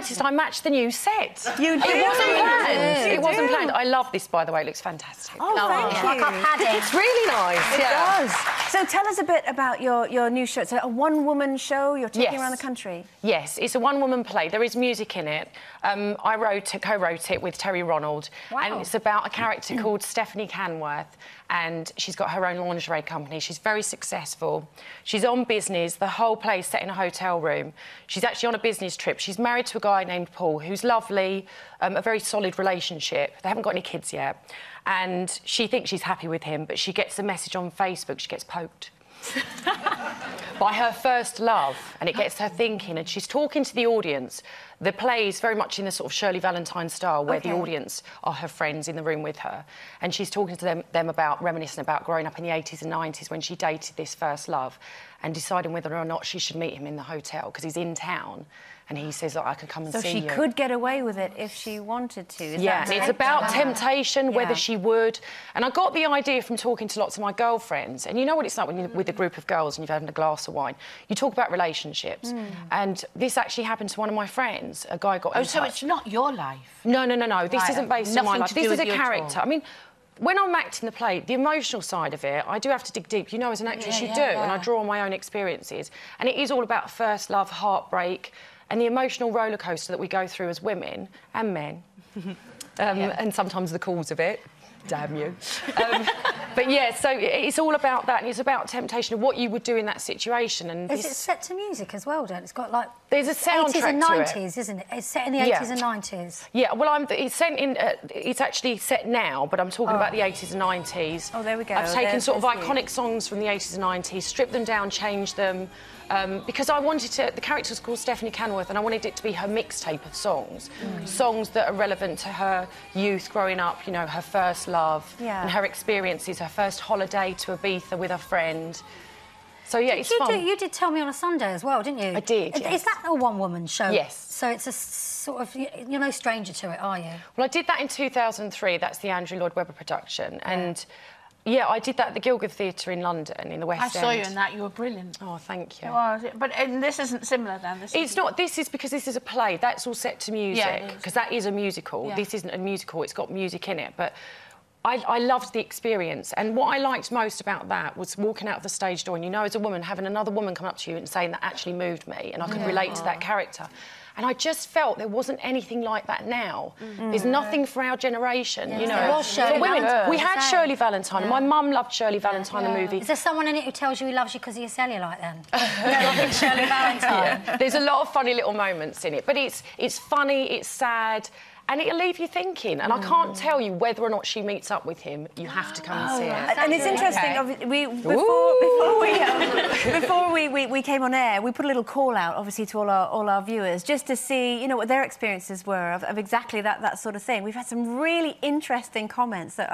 noticed I matched the new set. You did? It wasn't planned. It wasn't planned. I love this, by the way. It looks fantastic. Oh, thank you. Like I've had it. It's really nice. It does. So tell us a bit about your new show. It's a one-woman show you're taking around the country. Yes, it's a one-woman play. There is music in it. I co-wrote it with Terry Ronald. Wow. And it's about a character called Stephanie Canworth, and she's got her own lingerie company. She's very successful. She's on business. The whole play is set in a hotel room. She's actually on a business trip. She's married to a guy named Paul, who's lovely, a very solid relationship. They haven't got any kids yet. And she thinks she's happy with him, but she gets a message on Facebook. She gets poked by her first love, and it gets her thinking, and she's talking to the audience. The play is very much in the sort of Shirley Valentine style, where the audience are her friends in the room with her, and she's talking to them about, reminiscing about growing up in the 80s and 90s when she dated this first love, and deciding whether or not she should meet him in the hotel because he's in town. And he says, I can come and see you. So she could get away with it if she wanted to. Yeah, it's about temptation, whether she would. And I got the idea from talking to lots of my girlfriends. And you know what it's like when you're with a group of girls and you've had a glass of wine. You talk about relationships. And this actually happened to one of my friends. A guy got in touch. So it's not your life? No. This isn't based on my life. This is a character. I mean, when I'm acting the play, the emotional side of it, I do have to dig deep. You know, as an actress, you do. And I draw on my own experiences. And it is all about first love, heartbreak, and the emotional roller coaster that we go through as women and men, and sometimes the cause of it. Damn you. But yeah, so it's all about that, and it's about temptation of what you would do in that situation. And is it set to music as well, Dan? It's got like there's a soundtrack 80s and to 90s, it. Isn't it? It's set in the 80s and 90s. Yeah, well, it's set in. It's actually set now, but I'm talking about the 80s and 90s. Oh, there we go. I've taken sort of iconic songs from the 80s and 90s, stripped them down, changed them. Because I wanted to... The character's called Stephanie Canworth, and I wanted it to be her mixtape of songs. Songs that are relevant to her youth growing up, you know, her first love and her experiences, her first holiday to Ibiza with a friend. So, yeah, it's fun. You did tell me on a Sunday as well, didn't you? I did, yes. Is that a one-woman show? Yes. So it's a sort of... You're no stranger to it, are you? Well, I did that in 2003. That's the Andrew Lloyd Webber production. And... yeah, I did that at the Guildford Theatre in London, in the West End. I saw you in that. You were brilliant. Oh, thank you. But this isn't similar, then? It's not. This is because this is a play. That's all set to music, because that is a musical. This isn't a musical. It's got music in it. But I loved the experience. And what I liked most about that was walking out of the stage door and, you know, as a woman, having another woman come up to you and saying that actually moved me and I could relate to that character. And I just felt there wasn't anything like that now. There's nothing for our generation, you know. There was Shirley Valentine. We had Shirley Valentine. My mum loved Shirley Valentine, the movie. Is there someone in it who tells you he loves you because of your cellulite, then? Like Shirley Valentine. There's a lot of funny little moments in it, but it's funny, it's sad, and it'll leave you thinking. And I can't tell you whether or not she meets up with him. You have to come and see it. And it's interesting. Before we came on air, we put a little call out, obviously, to all our viewers, just to see, you know, what their experiences were of exactly that sort of thing. We've had some really interesting comments that,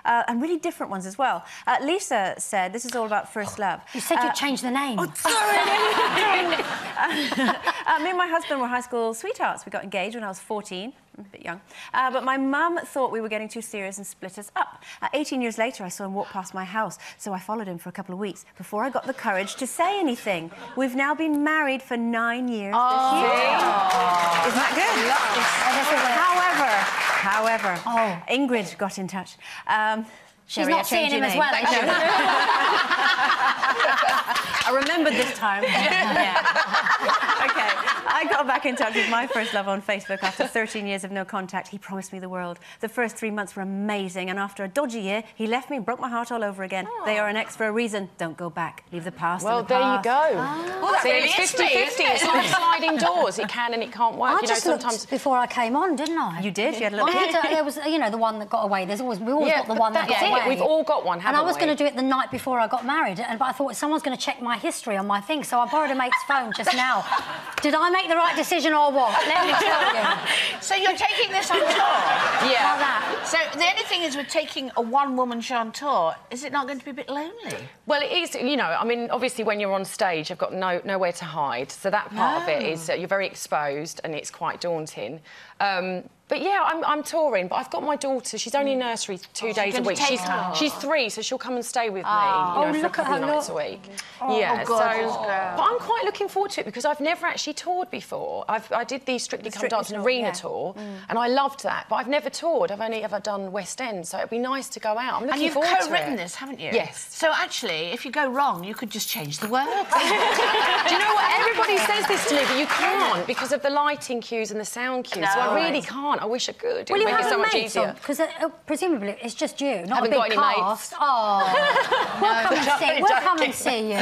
and really different ones as well. Lisa said, "This is all about first love." You said you'd change the name. Oh, sorry. Me and my husband were high school sweethearts. We got engaged when I was 14. I'm a bit young. But my mum thought we were getting too serious and split us up. 18 years later, I saw him walk past my house, so I followed him for a couple of weeks before I got the courage to say anything. We've now been married for 9 years this year. Isn't that good? However, Ingrid got in touch. She's not seeing him as well. I remembered this time. OK, I got back in touch with my first love on Facebook after 13 years of no contact. He promised me the world. The first 3 months were amazing, and after a dodgy year, he left me and broke my heart all over again. They are an ex for a reason. Don't go back. Leave the past in the past. Well, there you go. Well, see, it's 50-50. It's like sliding doors. It can and it can't work. I just looked before I came on, didn't I? You did? You had a little... There was, you know, the one that got away. We always got the one that got away. We've all got one, haven't we? And I was going to do it the night before I got married, but I thought someone's going to check my history on my thing, so I borrowed a mate's phone just now. Did I make the right decision or what? Let me tell you. So you're taking this on tour? Yeah. that. So the only thing is, with taking a one-woman show on tour, is it not going to be a bit lonely? Well, it is, you know, I mean, obviously when you're on stage, you've got nowhere to hide. So that part of it is you're very exposed and it's quite daunting. But yeah, I'm touring, but I've got my daughter. She's only in nursery 2 days a week. She's 3, so she'll come and stay with me for a couple of nights a week. Yeah, so but I'm quite looking forward to it because I've never actually toured before. I did the Strictly Come Dancing Arena tour, and I loved that. But I've never toured. I've only ever done West End, so it'd be nice to go out. I'm looking forward to it. And you've co-written this, haven't you? Yes. So actually, if you go wrong, you could just change the words. Do you know what? Everybody says this to me, but you can't because of the lighting cues and the sound cues. So I really can't. I wish I could. It would make it so much easier. Because presumably it's just you, not Haven't a big got any cast. Oh, we'll come and see you.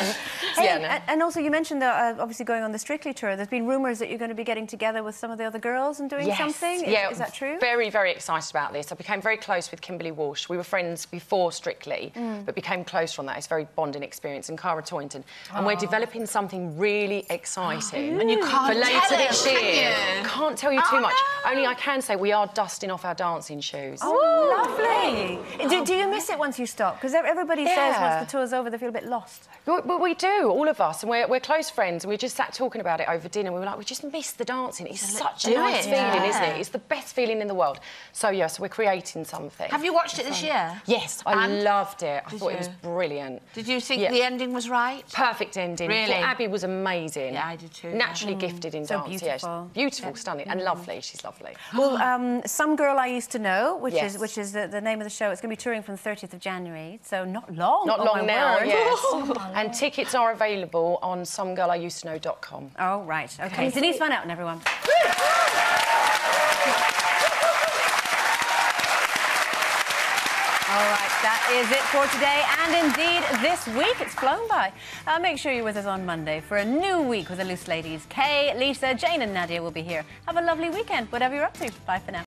Hey, and also you mentioned obviously going on the Strictly tour. There's been rumours that you're going to be getting together with some of the other girls and doing something. Yeah, is that true? Very, very excited about this. I became very close with Kimberly Walsh. We were friends before Strictly, but became close from that. It's a very bonding experience. And Cara Toynton, and we're developing something really exciting. And you can't for later this year. can you? Can't tell you too much. Only I can say we are dusting off our dancing shoes. Oh, lovely. Do you miss it once you stop? Because everybody says once the tour's over, they feel a bit lost. Well, we do, all of us, and we're close friends, and we just sat talking about it over dinner. We were like, we just miss the dancing. It's such a nice feeling, isn't it? It's the best feeling in the world. So, yeah, so we're creating something. Have you watched it this year? Yes, I loved it. I thought it was brilliant. Did you think the ending was right? Perfect ending. Really? Abby was amazing. Yeah, I did too. Naturally gifted in dance. Beautiful. Yeah, beautiful, stunning, and lovely. She's lovely. Well, Some Girl I Used to Know, which is the name of the show. It's going to be touring from the 30th of January, so not long. Not long now, word. yes. And tickets are available on somegirliusedtoknow.com. Oh, right, OK. Denise Van Outen, everyone. All right, that is it for today, and indeed this week. It's flown by. Make sure you're with us on Monday for a new week with the Loose Ladies. Kay, Lisa, Jane and Nadia will be here. Have a lovely weekend, whatever you're up to. Bye for now.